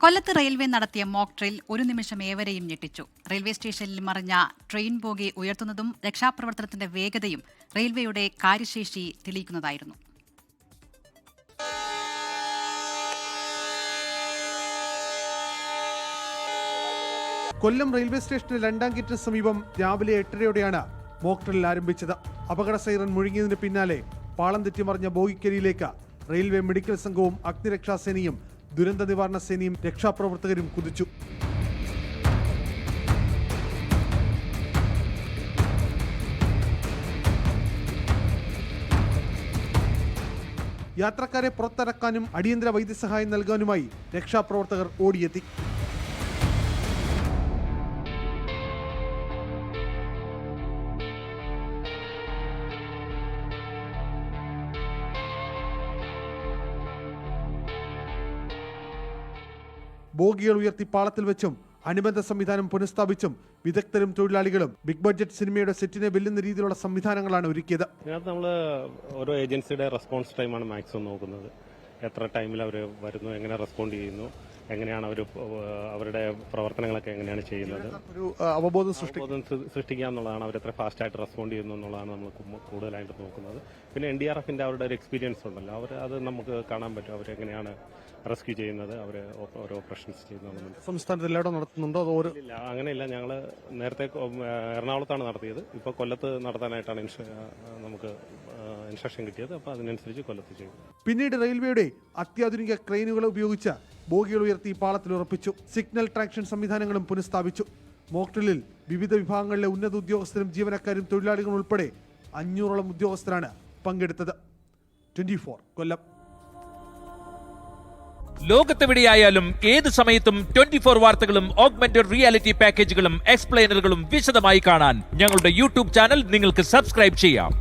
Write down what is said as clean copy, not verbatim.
കൊല്ലത്ത് റെയിൽവേ നടത്തിയ mock drill ഒരു നിമിഷം ഏവരെയും ഞെട്ടിച്ചു. റെയിൽവേ സ്റ്റേഷനിൽ മറിഞ്ഞ ട്രെയിൻ ബോഗി ഉയർത്തുന്നതും രക്ഷാപ്രവർത്തനത്തിന്റെ വേഗതയും റെയിൽവേയുടെ കാര്യശേഷി തെളിയിക്കുന്നതായിരുന്നു. കൊല്ലം റെയിൽവേ സ്റ്റേഷന് രണ്ടാം ഗേറ്റിന് സമീപം രാവിലെ 8:30യോടെയാണ് മോക്ക് ഡ്രിൽ ആരംഭിച്ചത്. അപകട സൈറൻ മുഴങ്ങിയതിന് പിന്നാലെ പാളം തെറ്റിമറിഞ്ഞ ബോഗിക്കരിയിലേക്ക് റെയിൽവേ മെഡിക്കൽ സംഘവും അഗ്നിരക്ഷാസേനയും ദുരന്ത നിവാരണ സേനയും രക്ഷാപ്രവർത്തകരും കുതിച്ചു. യാത്രക്കാരെ പുറത്തിറക്കാനും അടിയന്തര വൈദ്യസഹായം നൽകാനുമായി രക്ഷാപ്രവർത്തകർ ഓടിയെത്തി. ബോഗികൾ ഉയർത്തി പാളത്തിൽ വെച്ചും അനുബന്ധ സംവിധാനം പുനഃസ്ഥാപിച്ചും വിദഗ്ധരും തൊഴിലാളികളും ബിഗ് ബഡ്ജറ്റ് സിനിമയുടെ സെറ്റിനെ വെല്ലുന്ന രീതിയിലുള്ള സംവിധാനങ്ങളാണ് ഒരുക്കിയത്. ഇതിനകത്ത് നമ്മൾ ഓരോ ഏജൻസിയുടെ റെസ്പോൺസ് ടൈമാണ് മാക്സിമം നോക്കുന്നത്. എത്ര ടൈമിൽ അവർ വരുന്നു, എങ്ങനെ റെസ്പോണ്ട് ചെയ്യുന്നു, എങ്ങനെയാണ് അവർ അവരുടെ പ്രവർത്തനങ്ങളൊക്കെ എങ്ങനെയാണ് ചെയ്യുന്നത്, ഒരു അവബോധം സൃഷ്ടിക്കുക എന്നുള്ളതാണ്. അവർ എത്ര ഫാസ്റ്റായിട്ട് റെസ്പോണ്ട് ചെയ്യുന്നു എന്നുള്ളതാണ് നമ്മൾ കൂടുതലായിട്ട് നോക്കുന്നത്. പിന്നെ NDRFന്റെ അവരുടെ ഒരു എക്സ്പീരിയൻസ് ഉണ്ടല്ലോ, അത് നമുക്ക് കാണാൻ പറ്റും. അവരെങ്ങനെയാണ് റെസ്ക്യൂ ചെയ്യുന്നത്, അവർ ഓരോ ഓപ്പറേഷൻസ് ചെയ്യുന്നത്. സംസ്ഥാനത്ത് എല്ലായിടം നടത്തുന്നുണ്ടോ? ഇല്ല, അങ്ങനെയില്ല. ഞങ്ങൾ നേരത്തെ എറണാകുളത്താണ് നടത്തിയത്. ഇപ്പോൾ കൊല്ലത്ത് നടത്താനായിട്ടാണ് നമുക്ക് ഇൻസ്ട്രക്ഷൻ കിട്ടിയത്. അപ്പോൾ അതിനനുസരിച്ച് കൊല്ലത്ത് ചെയ്യും. പിന്നീട് റെയിൽവേയുടെ അത്യാധുനിക ക്രെയിനുകൾ ഉപയോഗിച്ച് ബോഗികൾ ഉയർത്തി പാളത്തിൽ ഉറപ്പിച്ചു. സിഗ്നൽ ട്രാക്ഷൻ സംവിധാനങ്ങളും പുനഃസ്ഥാപിച്ചു. മോക്ക് ഡ്രില്ലിൽ വിവിധ വിഭാഗങ്ങളിലെ ഉന്നത ഉദ്യോഗസ്ഥരും ജീവനക്കാരും തൊഴിലാളികളും ഉൾപ്പെടെ 500ഓളം ഉദ്യോഗസ്ഥരാണ് പങ്കെടുത്തത്. 24 കൊല്ലം. ലോകത്തെവിടെയായാലും ഏത് സമയത്തും 24 വാർത്തകളും ഓഗ്മെന്റഡ് റിയാലിറ്റി പാക്കേജുകളും എക്സ്പ്ലെയിനറുകളും വിശദമായി കാണാൻ ഞങ്ങളുടെ യൂട്യൂബ് ചാനൽ നിങ്ങൾക്ക് സബ്സ്ക്രൈബ് ചെയ്യാം.